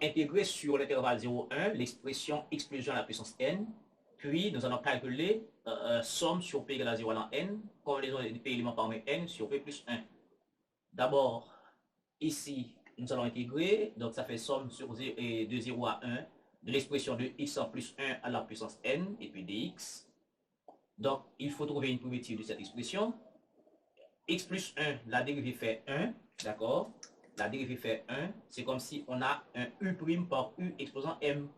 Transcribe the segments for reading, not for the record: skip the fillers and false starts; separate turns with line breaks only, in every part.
intégrer sur l'intervalle 0,1 l'expression explosion à la puissance n, puis nous allons calculer somme sur p égale à 0 à n, combinaison des p éléments parmi n sur p plus 1. D'abord, ici, nous allons intégrer, donc ça fait somme sur 0, et de 0 à 1 de l'expression de x en plus 1 à la puissance n, et puis dx. Donc, il faut trouver une primitive de cette expression. X plus 1, la dérivée fait 1, d'accord? La dérivée fait 1, c'est comme si on a un U' par U exposant M.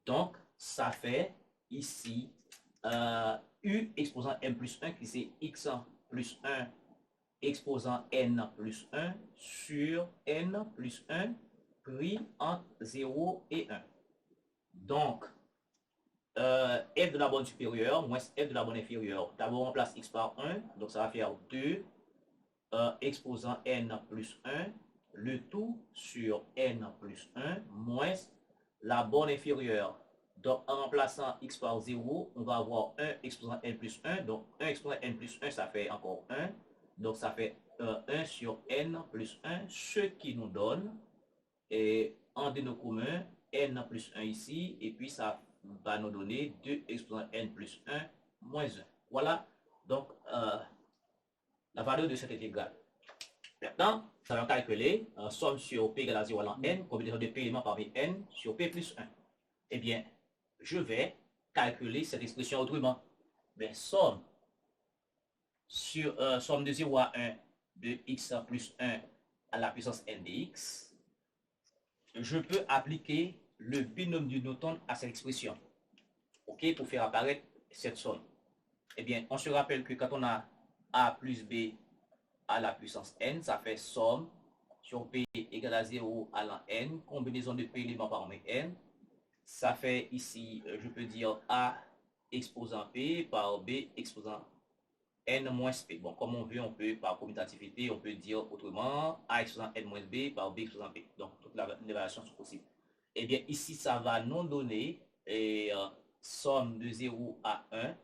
Donc, ça fait ici U exposant M plus 1, qui c'est X plus 1 exposant N plus 1 sur N plus 1 pris entre 0 et 1. Donc, f de la bonne supérieure moins f de la bonne inférieure. D'abord, on remplace x par 1, donc ça va faire 2 exposant n plus 1, le tout sur n plus 1, moins la borne inférieure. Donc, en remplaçant x par 0, on va avoir 1 exposant n plus 1. Donc, 1 exposant n plus 1, ça fait encore 1. Donc, ça fait 1 sur n plus 1, ce qui nous donne, et en dénominateur commun, n plus 1 ici, et puis ça va nous donner 2 exposant n plus 1 moins 1. Voilà, donc, la valeur de cette intégrale. Maintenant, ça va calculer somme sur p égale à 0 à n, combinaison de p éléments parmi n sur p plus 1. Eh bien, je vais calculer cette expression autrement. Mais somme de 0 à 1 de x plus 1 à la puissance n dx, je peux appliquer le binôme de Newton à cette expression, ok, pour faire apparaître cette somme. Eh bien, on se rappelle que quand on a a plus b à la puissance n, ça fait somme sur p égale à 0 à la n, combinaison de p éléments parmi n. Ça fait ici, je peux dire a exposant p par b exposant n moins p. Bon, comme on veut, on peut, par commutativité, on peut dire autrement a exposant n moins b par b exposant p. Donc, toutes les variations sont possibles. Eh bien, ici, ça va nous donner somme de 0 à 1.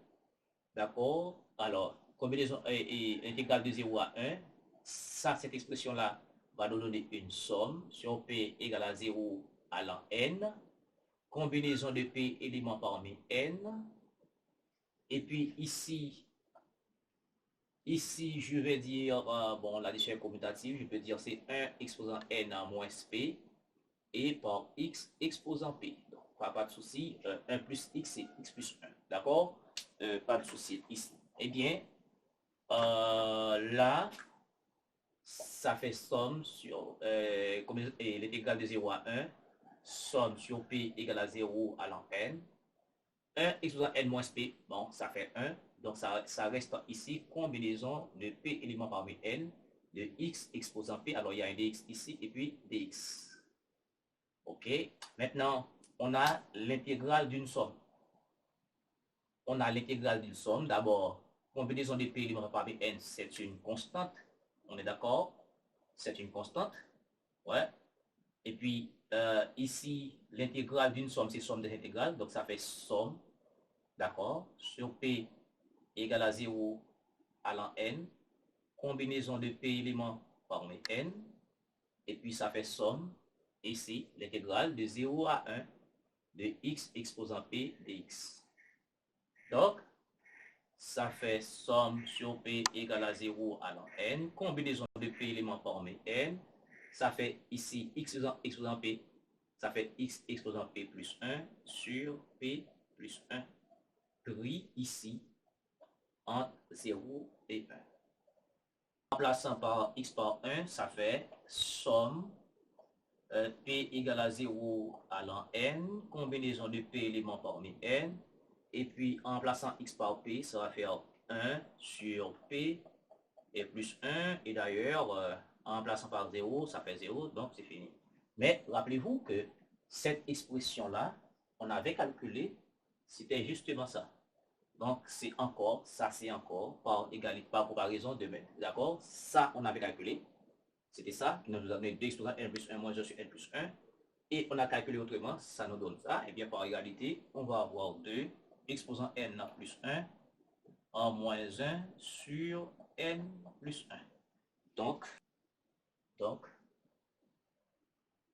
D'accord? Alors, combinaison intégrale de 0 à 1, ça, cette expression-là va nous donner une somme sur p égale à 0 à l'an n, combinaison de p éléments parmi n, et puis ici, je vais dire, bon, l'addition est commutative, je peux dire c'est 1 exposant n à moins p, et par x exposant p. Donc, pas de souci, 1 plus x, c'est x plus 1, d'accord? Pas de souci ici. Eh bien, là, ça fait somme sur l'intégrale de 0 à 1, somme sur p égale à 0 à l'an n, 1 exposant n moins p, bon, ça fait 1, donc ça reste ici combinaison de p éléments parmi n, de x exposant p, alors il y a un dx ici, et puis dx. Ok, maintenant, on a l'intégrale d'une somme. On a l'intégrale d'une somme, d'abord, combinaison de p éléments parmi n, c'est une constante. On est d'accord? C'est une constante. Ouais. Et puis, ici, l'intégrale d'une somme, c'est somme des intégrales. Donc, ça fait somme, d'accord, sur p égale à 0 à l'an n, combinaison de p éléments parmi n. Et puis, ça fait somme, ici, l'intégrale de 0 à 1 de x exposant p dx. Donc, ça fait somme sur p égale à 0 à l'an n, combinaison de p éléments parmi n, ça fait ici x exposant p, ça fait x exposant p plus 1 sur p plus 1, pris ici entre 0 et 1. En remplaçant par x par 1, ça fait somme p égale à 0 à l'an n, combinaison de p éléments parmi n, et puis en remplaçant x par p, ça va faire 1 sur p et plus 1, et d'ailleurs, en remplaçant par 0, ça fait 0, donc c'est fini. Mais rappelez-vous que cette expression-là, on avait calculé, c'était justement ça. Donc c'est encore, ça c'est encore, par égalité, par comparaison de même. D'accord? Ça, on avait calculé. C'était ça qui nous a donné 2 exposant n plus 1 moins 1 sur n plus 1. Et on a calculé autrement, ça nous donne ça. Et bien par égalité, on va avoir 2 exposant n plus 1 en moins 1 sur n plus 1. Donc,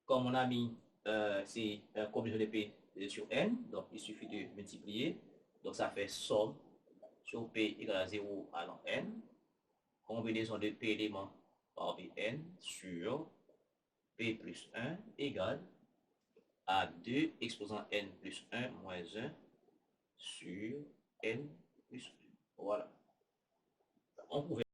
comme on a mis c'est combinaison de P sur N. Donc, il suffit de multiplier. Donc, ça fait somme sur P égale à 0 allant N. Combinaison de P éléments par Pn sur P plus 1 égale à 2 exposant N plus 1 moins 1 sur N plus 1. Voilà. On pouvait